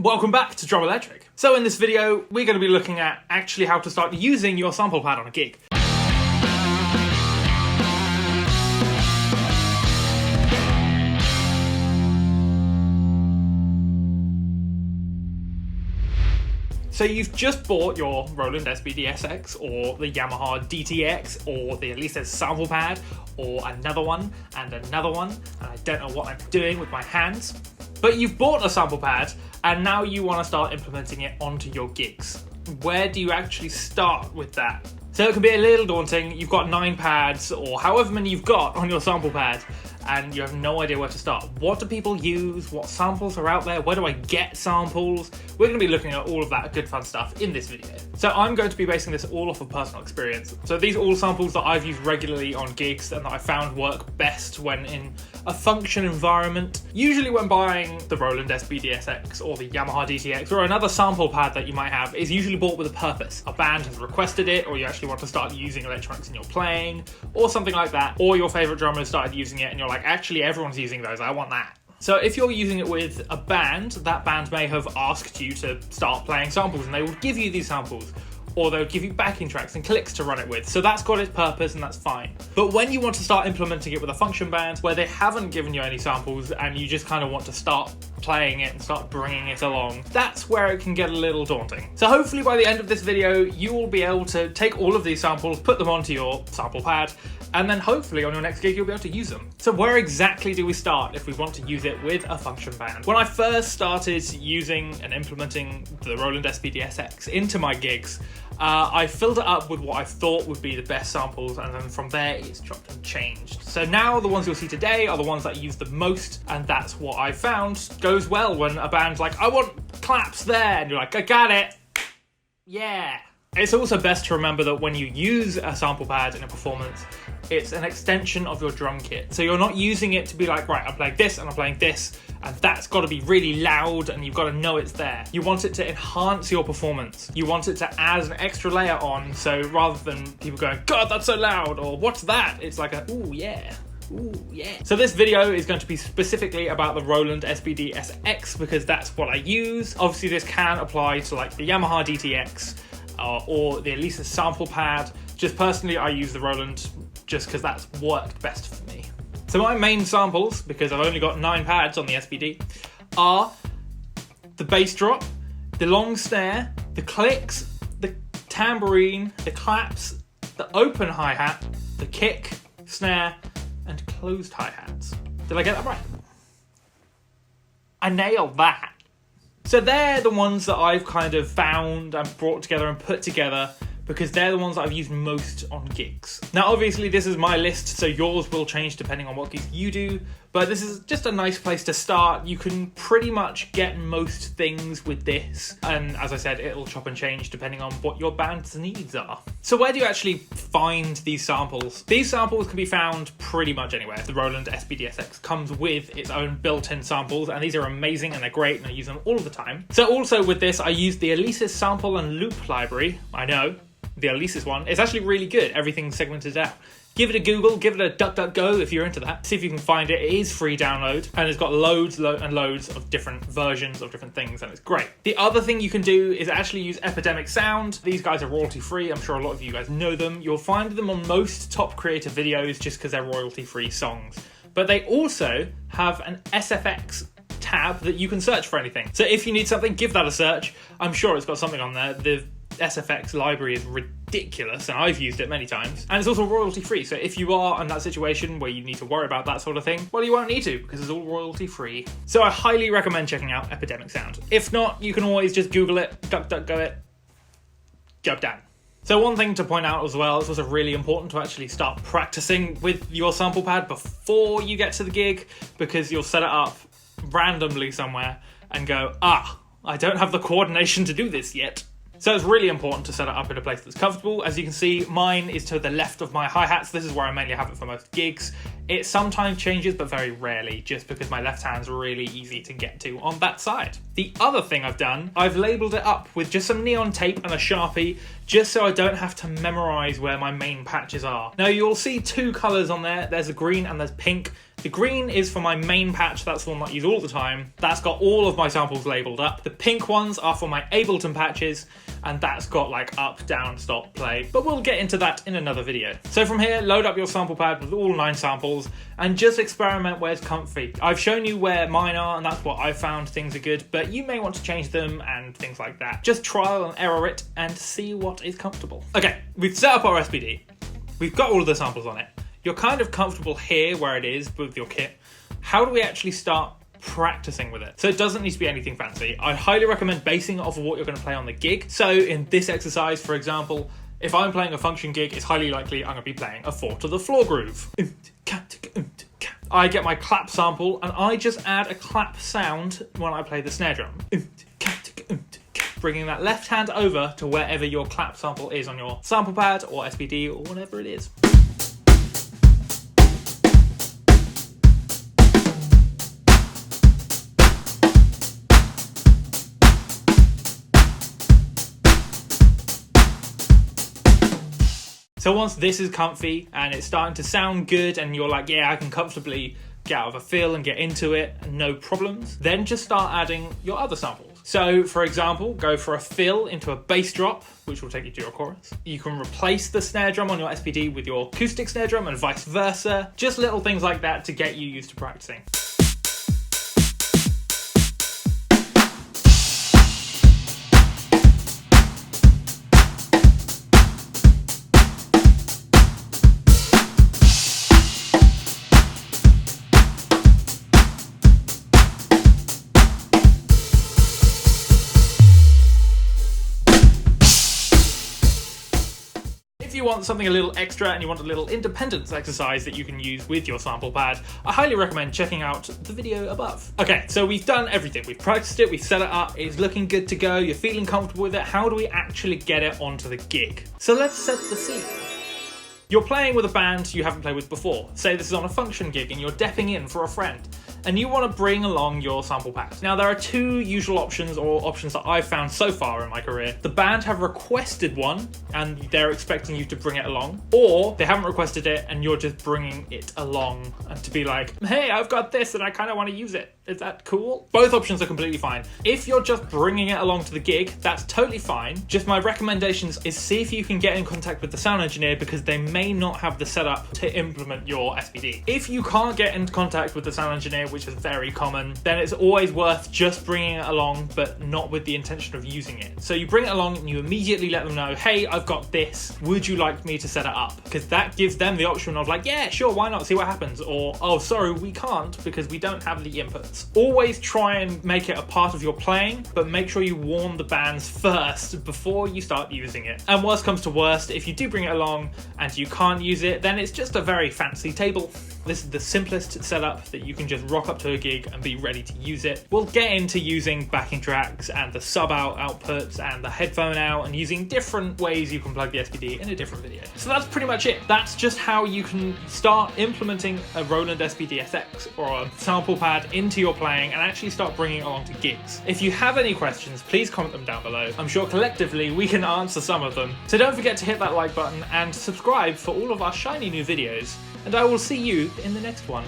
Welcome back to Drum Electric. So in this video, we're going to be looking at actually how to start using your sample pad on a gig. So you've just bought your Roland SPD-SX or the Yamaha DTX or the Elysis sample pad or another one, and I don't know what I'm doing with my hands. But you've bought a sample pad and now you want to start implementing it onto your gigs. Where do you actually start with that? So it can be a little daunting. You've got 9 pads or however many you've got on your sample pad and you have no idea where to start. What do people use? What samples are out there? Where do I get samples? We're going to be looking at all of that good fun stuff in this video. So I'm going to be basing this all off of personal experience. So these are all samples that I've used regularly on gigs and that I found work best when in a function environment. Usually when buying the Roland SPD-SX or the Yamaha DTX or another sample pad that you might have is usually bought with a purpose. A band has requested it, or you actually want to start using electronics in your playing or something like that, or your favorite drummer started using it and you're like, actually everyone's using those, I want that. So if you're using it with a band, that band may have asked you to start playing samples and they will give you these samples, or they'll give you backing tracks and clicks to run it with. So that's got its purpose and that's fine. But when you want to start implementing it with a function band where they haven't given you any samples and you just kind of want to start playing it and start bringing it along, that's where it can get a little daunting. So hopefully by the end of this video, you will be able to take all of these samples, put them onto your sample pad, and then hopefully on your next gig, you'll be able to use them. So where exactly do we start if we want to use it with a function band? When I first started using and implementing the Roland SPD-SX into my gigs, I filled it up with what I thought would be the best samples, and then from there it's chopped and changed. So now the ones you'll see today are the ones that I use the most, and that's what I found goes well when a band's like, I want claps there, and you're like, I got it, yeah. It's also best to remember that when you use a sample pad in a performance, it's an extension of your drum kit. So you're not using it to be like, right, I'm playing this and I'm playing this, and that's got to be really loud and you've got to know it's there. You want it to enhance your performance. You want it to add an extra layer on, so rather than people going, God, that's so loud, or what's that? It's like a, ooh, yeah. Ooh, yeah. So this video is going to be specifically about the Roland SPD-SX because that's what I use. Obviously this can apply to like the Yamaha DTX or the Elysis sample pad. Just personally, I use the Roland just because that's worked best for me. So my main samples, because I've only got 9 pads on the SPD, are the bass drop, the long snare, the clicks, the tambourine, the claps, the open hi-hat, the kick, snare, and closed hi-hats. Did I get that right? I nailed that. So they're the ones that I've kind of found and brought together and put together because they're the ones that I've used most on gigs. Now obviously this is my list, so yours will change depending on what gigs you do, but this is just a nice place to start. You can pretty much get most things with this, and as I said, it'll chop and change depending on what your band's needs are. So where do you actually find these samples? These samples can be found pretty much anywhere. The Roland SPD-SX comes with its own built-in samples, and these are amazing and they're great and I use them all the time. So also with this, I use the Elysis sample and loop library. I know, the Elysis one. It's actually really good. Everything's segmented out. Give it a Google, give it a DuckDuckGo if you're into that. See if you can find it. It is free download and it's got loads and loads of different versions of different things and it's great. The other thing you can do is actually use Epidemic sound. These guys are royalty free. I'm sure a lot of you guys know them. You'll find them on most top creator videos just because they're royalty free songs. But they also have an SFX tab that you can search for anything. So if you need something, give that a search. I'm sure it's got something on there. The SFX library is ridiculous and I've used it many times, and it's also royalty free, so if you are in that situation where you need to worry about that sort of thing, well, you won't need to because it's all royalty free. So I highly recommend checking out Epidemic sound. If not, you can always just Google it, DuckDuckGo it, job done. So one thing to point out as well, it's also really important to actually start practicing with your sample pad before you get to the gig, because you'll set it up randomly somewhere and go, I don't have the coordination to do this yet. So it's really important to set it up in a place that's comfortable. As you can see, mine is to the left of my hi-hats. This is where I mainly have it for most gigs. It sometimes changes, but very rarely, just because my left hand's really easy to get to on that side. The other thing I've done, I've labelled it up with just some neon tape and a Sharpie, just so I don't have to memorize where my main patches are. Now you'll see 2 colours on there. There's a green and there's pink. The green is for my main patch, that's the one that I use all the time. That's got all of my samples labelled up. The pink ones are for my Ableton patches, and that's got like up, down, stop, play, but we'll get into that in another video. So from here, load up your sample pad with all 9 samples and just experiment where it's comfy. I've shown you where mine are, and that's what I've found things are good, but you may want to change them and things like that. Just trial and error it and see what is comfortable. Okay, we've set up our SPD. We've got all of the samples on it. You're kind of comfortable here where it is with your kit. How do we actually start practicing with it? So it doesn't need to be anything fancy. I highly recommend basing it off of what you're going to play on the gig. So in this exercise, for example, if I'm playing a function gig, it's highly likely I'm going to be playing a 4 to the floor groove. I get my clap sample and I just add a clap sound when I play the snare drum. Bringing that left hand over to wherever your clap sample is on your sample pad or SPD or whatever it is. So once this is comfy and it's starting to sound good and you're like, yeah, I can comfortably get out of a fill and get into it, no problems, then just start adding your other samples. So for example, go for a fill into a bass drop, which will take you to your chorus. You can replace the snare drum on your SPD with your acoustic snare drum and vice versa. Just little things like that to get you used to practicing. If you want something a little extra and you want a little independence exercise that you can use with your sample pad, I highly recommend checking out the video above. Okay, so we've done everything. We've practiced it, we've set it up, it's looking good to go, you're feeling comfortable with it. How do we actually get it onto the gig? So let's set the scene. You're playing with a band you haven't played with before. Say this is on a function gig and you're depping in for a friend, and you want to bring along your sample pad. Now there are 2 usual options, or options that I've found so far in my career. The band have requested one and they're expecting you to bring it along, or they haven't requested it and you're just bringing it along and to be like, hey, I've got this and I kind of want to use it. Is that cool? Both options are completely fine. If you're just bringing it along to the gig, that's totally fine. Just my recommendations is see if you can get in contact with the sound engineer, because they may not have the setup to implement your SPD. If you can't get into contact with the sound engineer, which is very common, then it's always worth just bringing it along, but not with the intention of using it. So you bring it along and you immediately let them know, hey, I've got this. Would you like me to set it up? Because that gives them the option of like, yeah, sure, why not? See what happens. Or, oh, sorry, we can't because we don't have the inputs. Always try and make it a part of your playing, but make sure you warn the bands first before you start using it. And worst comes to worst, if you do bring it along and you can't use it, then it's just a very fancy table. This is the simplest setup that you can just rock up to a gig and be ready to use it. We'll get into using backing tracks and the sub out outputs and the headphone out and using different ways you can plug the SPD in a different video. So that's pretty much it. That's just how you can start implementing a Roland SPD-SX or a sample pad into your playing and actually start bringing it along to gigs. If you have any questions, please comment them down below. I'm sure collectively we can answer some of them. So don't forget to hit that like button and subscribe for all of our shiny new videos. And I will see you in the next one.